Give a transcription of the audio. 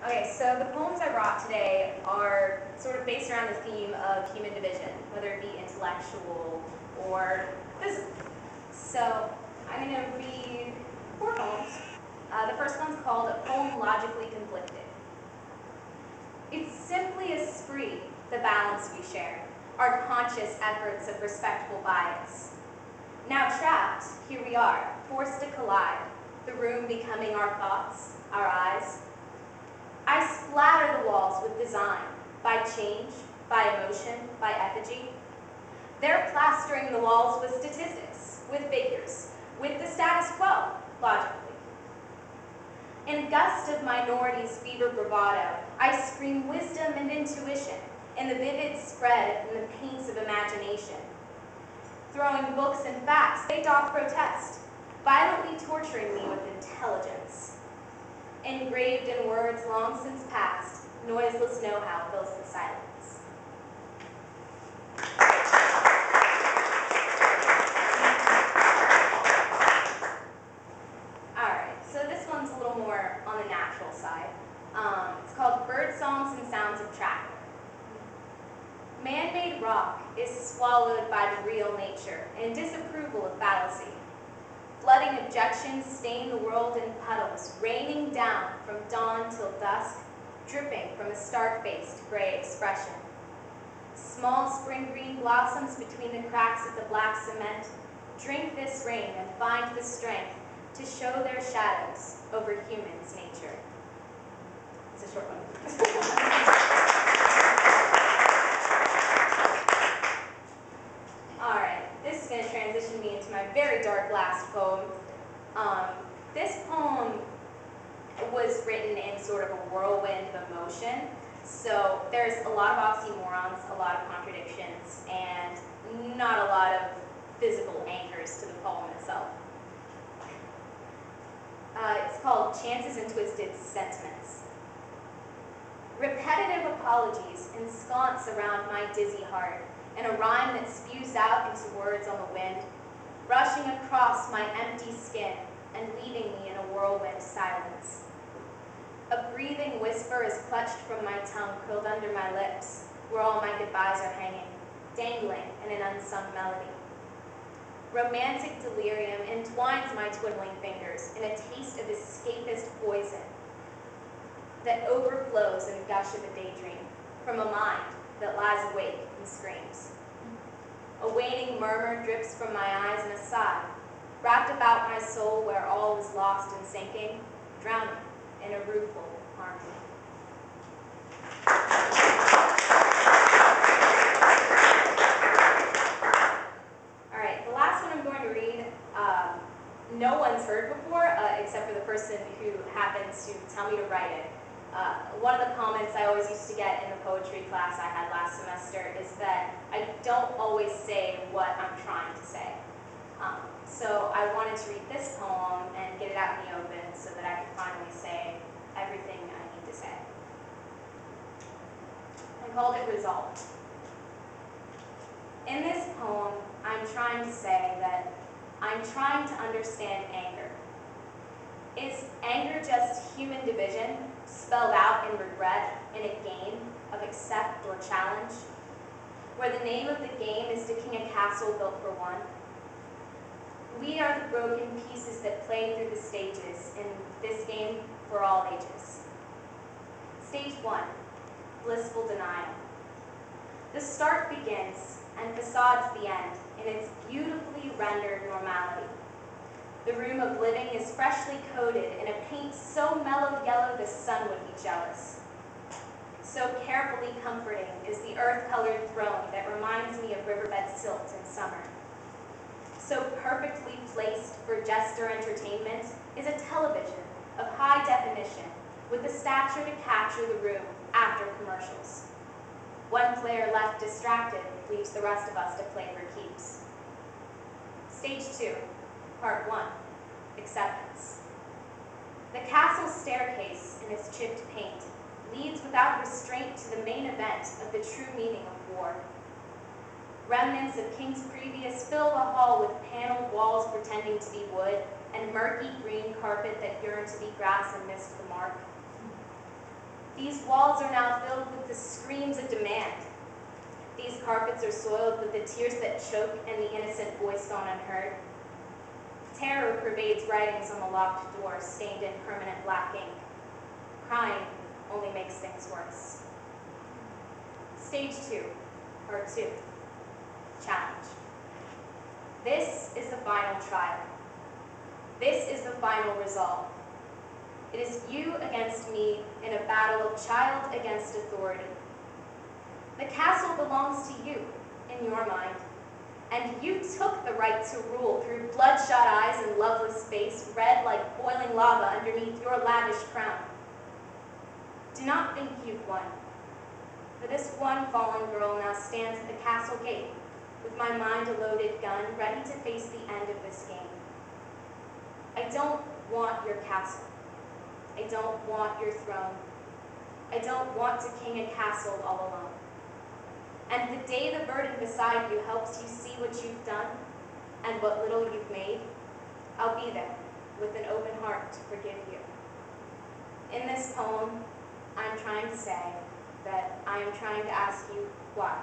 Okay, so the poems I brought today are sort of based around the theme of human division, whether it be intellectual or physical. So I'm going to read 4 poems. The first one's called A Poem Logically Conflicted. It's simply a spree, the balance we share, our conscious efforts of respectful bias. Now trapped, here we are, forced to collide, the room becoming our thoughts, our eyes. I splatter the walls with design, by change, by emotion, by effigy. They're plastering the walls with statistics, with figures, with the status quo, logically. In a gust of minorities' fever bravado, I scream wisdom and intuition in the vivid spread and the paints of imagination. Throwing books and facts, they doth protest, violently torturing me with intelligence. Engraved in words long since past, noiseless know-how fills the silence. Alright, so this one's a little more on the natural side. It's called Bird Songs and Sounds of Traffic. Man-made rock is swallowed by the real nature in disapproval of fallacy. Flooding objections stain the world in puddles, raining down from dawn till dusk, dripping from a stark-faced gray expression. Small spring green blossoms between the cracks of the black cement drink this rain and find the strength to show their shadows over humans' nature. It's a short one. This is going to transition me into my very dark last poem. This poem was written in sort of a whirlwind of emotion. So there's a lot of oxymorons, a lot of contradictions, and not a lot of physical anchors to the poem itself. It's called Chances and Twisted Sentiments. Repetitive apologies ensconce around my dizzy heart, and a rhyme that spews out into words on the wind, rushing across my empty skin and leaving me in a whirlwind silence. A breathing whisper is clutched from my tongue, curled under my lips, where all my goodbyes are hanging, dangling in an unsung melody. Romantic delirium entwines my twiddling fingers in a taste of escapist poison that overflows in a gush of a daydream from a mind that lies awake and screams. A waning murmur drips from my eyes in a sigh, wrapped about my soul where all is lost and sinking, drowning in a rueful harmony. All right, the last one I'm going to read, no one's heard before, except for the person who happened to tell me to write it. One of the comments I always used to get in the poetry class I had last semester is that I don't always say what I'm trying to say. So I wanted to read this poem and get it out in the open so that I could finally say everything I need to say. I called it Resolve. In this poem, I'm trying to say that I'm trying to understand anger. Is anger just human division, spelled out in regret in a game of accept or challenge, where the name of the game is to king a castle built for one? We are the broken pieces that play through the stages in this game for all ages. Stage 1, blissful denial. The start begins and facades the end in its beautifully rendered normality. The room of living is freshly coated in a paint so mellow yellow the sun would be jealous. So carefully comforting is the earth-colored throne that reminds me of riverbed silt in summer. So perfectly placed for jester entertainment is a television of high definition with the stature to capture the room after commercials. One player left distracted leaves the rest of us to play for keeps. Stage 2. Part 1, Acceptance. The castle staircase in its chipped paint leads without restraint to the main event of the true meaning of war. Remnants of kings previous fill the hall with paneled walls pretending to be wood and murky green carpet that yearn to be grass and missed the mark. These walls are now filled with the screams of demand. These carpets are soiled with the tears that choke and the innocent voice gone unheard. Terror pervades writings on the locked door, stained in permanent black ink. Crying only makes things worse. Stage 2, Part 2, Challenge. This is the final trial. This is the final resolve. It is you against me in a battle of child against authority. The castle belongs to you, in your mind, and you took the right to rule through bloodshot eyes and loveless face, red like boiling lava underneath your lavish crown. Do not think you've won, for this one fallen girl now stands at the castle gate, with my mind a loaded gun, ready to face the end of this game. I don't want your castle. I don't want your throne. I don't want to king a castle all alone. And the day the burden beside you helps you see what you've done and what little you've made, I'll be there with an open heart to forgive you. In this poem, I'm trying to say that I am trying to ask you why.